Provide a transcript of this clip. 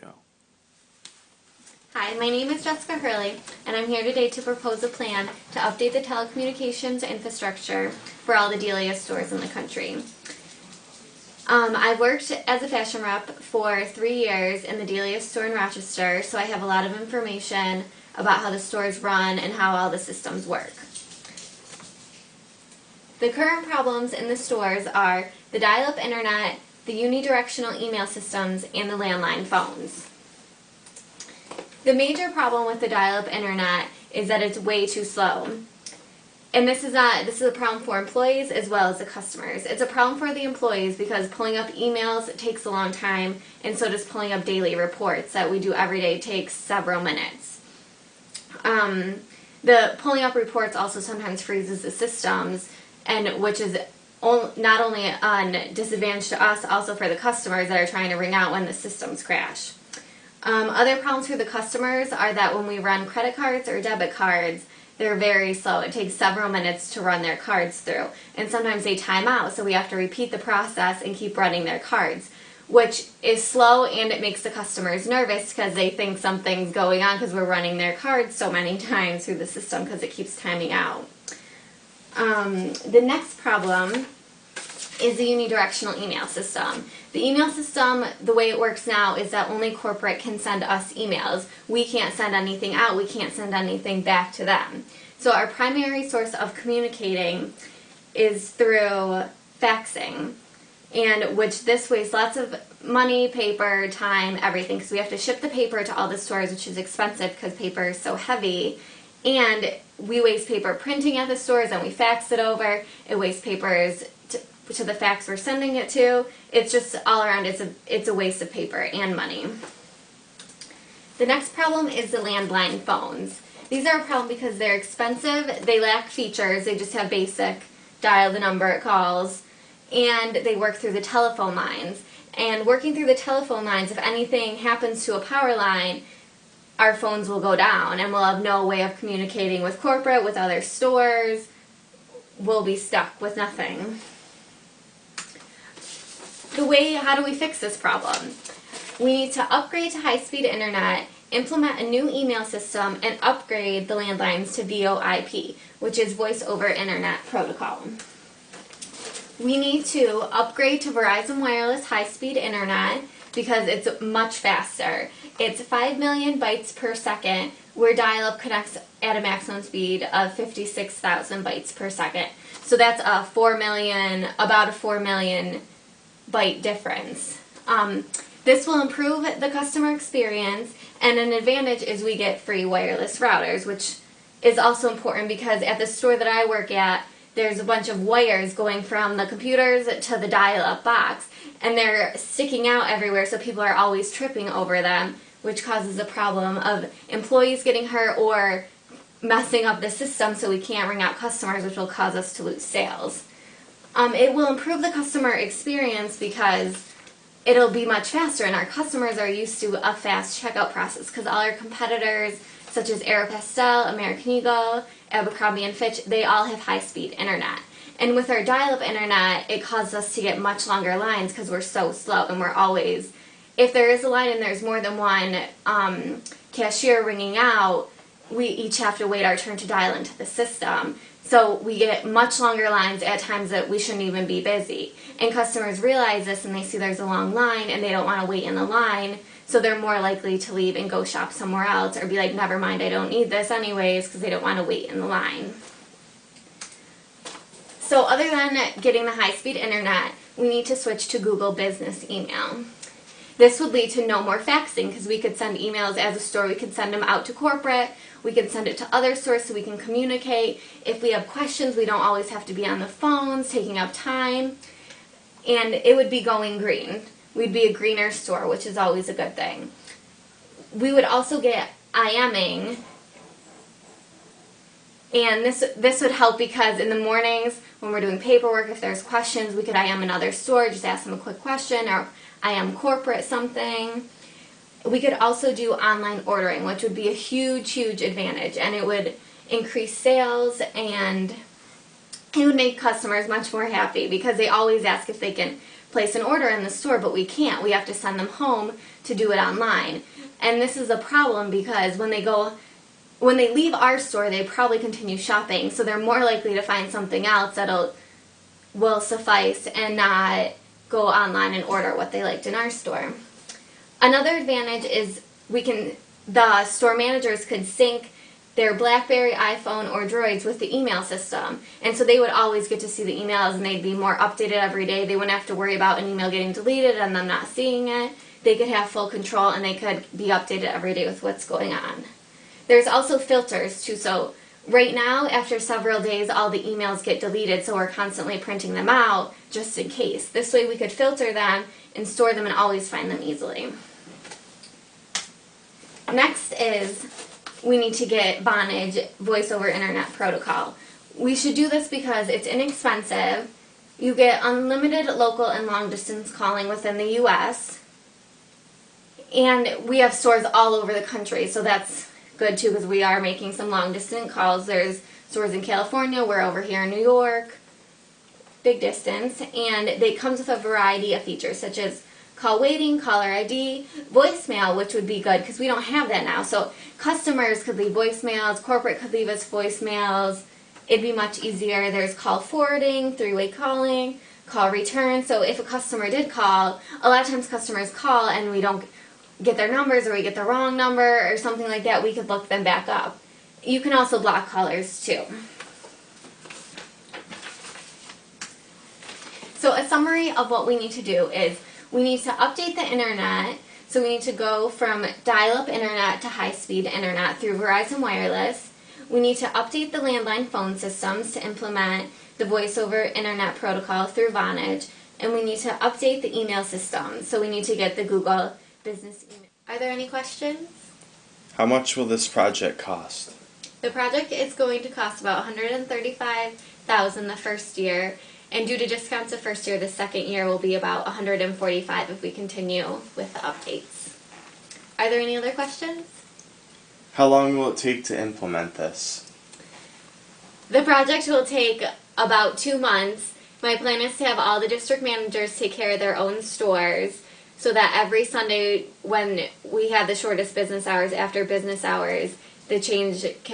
Go. Hi, my name is Jessica Hurley, and I'm here today to propose a plan to update the telecommunications infrastructure for all the Delia stores in the country. I worked as a fashion rep for 3 years in the Delia store in Rochester, so I have a lot of information about how the stores run and how all the systems work. The current problems in the stores are the dial-up internet, the unidirectional email systems, and the landline phones. The major problem with the dial-up internet is that it's way too slow. And this is a problem for employees as well as the customers. It's a problem for the employees because pulling up emails takes a long time, and so does pulling up daily reports that we do every day takes several minutes. The pulling up reports also sometimes freezes the systems, and which is not only a disadvantage to us, also for the customers that are trying to ring out when the systems crash. Other problems for the customers are that when we run credit cards or debit cards, they're very slow. It takes several minutes to run their cards through, and sometimes they time out, so we have to repeat the process and keep running their cards, which is slow, and it makes the customers nervous because they think something's going on because we're running their cards so many times through the system because it keeps timing out. The next problem is the unidirectional email system. The email system, the way it works now, is that only corporate can send us emails. We can't send anything out. We can't send anything back to them. So our primary source of communicating is through faxing, and which this wastes lots of money, paper, time, everything, because we have to ship the paper to all the stores, which is expensive because paper is so heavy, and we waste paper printing at the stores, and we fax it over. It wastes papers to the fax we're sending it to. It's just all around, it's a waste of paper and money. The next problem is the landline phones. These are a problem because they're expensive, they lack features, they just have basic dial the number calls, and they work through the telephone lines. And working through the telephone lines, if anything happens to a power line, our phones will go down and we'll have no way of communicating with corporate, with other stores. We'll be stuck with nothing. How do we fix this problem? We need to upgrade to high-speed internet, implement a new email system, and upgrade the landlines to VoIP, which is Voice over Internet Protocol. We need to upgrade to Verizon Wireless high-speed internet because it's much faster. It's 5 million bytes per second, where dial-up connects at a maximum speed of 56,000 bytes per second. So that's about a 4 million byte difference. This will improve the customer experience, and an advantage is we get free wireless routers, which is also important because at the store that I work at, there's a bunch of wires going from the computers to the dial-up box, and they're sticking out everywhere, so people are always tripping over them, which causes a problem of employees getting hurt or messing up the system, so we can't ring out customers, which will cause us to lose sales. It will improve the customer experience because it'll be much faster, and our customers are used to a fast checkout process because all our competitors, such as Aeropostale, American Eagle, Abercrombie & Fitch, they all have high-speed internet. And with our dial-up internet, it causes us to get much longer lines because we're so slow, and we're always, if there is a line and there's more than one cashier ringing out, we each have to wait our turn to dial into the system. So we get much longer lines at times that we shouldn't even be busy. And customers realize this, and they see there's a long line and they don't want to wait in the line, so they're more likely to leave and go shop somewhere else or be like, never mind, I don't need this anyways, because they don't want to wait in the line. So other than getting the high-speed internet, we need to switch to Google Business Email. This would lead to no more faxing because we could send emails as a store. We could send them out to corporate. We could send it to other stores so we can communicate. If we have questions, we don't always have to be on the phones, taking up time. And it would be going green. We'd be a greener store, which is always a good thing. We would also get IMing. And this would help because in the mornings when we're doing paperwork, if there's questions, we could IM another store, just ask them a quick question, or IM corporate something. We could also do online ordering, which would be a huge, huge advantage, and it would increase sales, and it would make customers much more happy because they always ask if they can place an order in the store, but we can't. We have to send them home to do it online. And this is a problem because when they leave our store, they probably continue shopping, so they're more likely to find something else will suffice and not go online and order what they liked in our store. Another advantage is the store managers could sync their BlackBerry, iPhone, or Droids with the email system. And so they would always get to see the emails and they'd be more updated every day. They wouldn't have to worry about an email getting deleted and them not seeing it. They could have full control and they could be updated every day with what's going on. There's also filters too. So right now, after several days, all the emails get deleted, so we're constantly printing them out just in case. This way we could filter them and store them and always find them easily. Next is we need to get Vonage Voice over Internet Protocol. We should do this because it's inexpensive. You get unlimited local and long distance calling within the US. And we have stores all over the country, so that's good too because we are making some long distance calls. There's stores in California, we're over here in New York, big distance, and they comes with a variety of features such as call waiting, caller ID, voicemail, which would be good because we don't have that now. So customers could leave voicemails, corporate could leave us voicemails. It'd be much easier. There's call forwarding, three-way calling, call return. So if a customer did call, a lot of times customers call and we don't get their numbers or we get the wrong number or something like that, we could look them back up. You can also block callers too. So a summary of what we need to do is we need to update the internet. So we need to go from dial-up internet to high-speed internet through Verizon Wireless. We need to update the landline phone systems to implement the voice over internet protocol through Vonage. And we need to update the email system. So we need to get the Google Business Email. Are there any questions? How much will this project cost? The project is going to cost about $135,000 the first year. And due to discounts the first year, the second year will be about $145,000 if we continue with the updates. Are there any other questions? How long will it take to implement this? The project will take about 2 months. My plan is to have all the district managers take care of their own stores so that every Sunday when we have the shortest business hours after business hours, the change can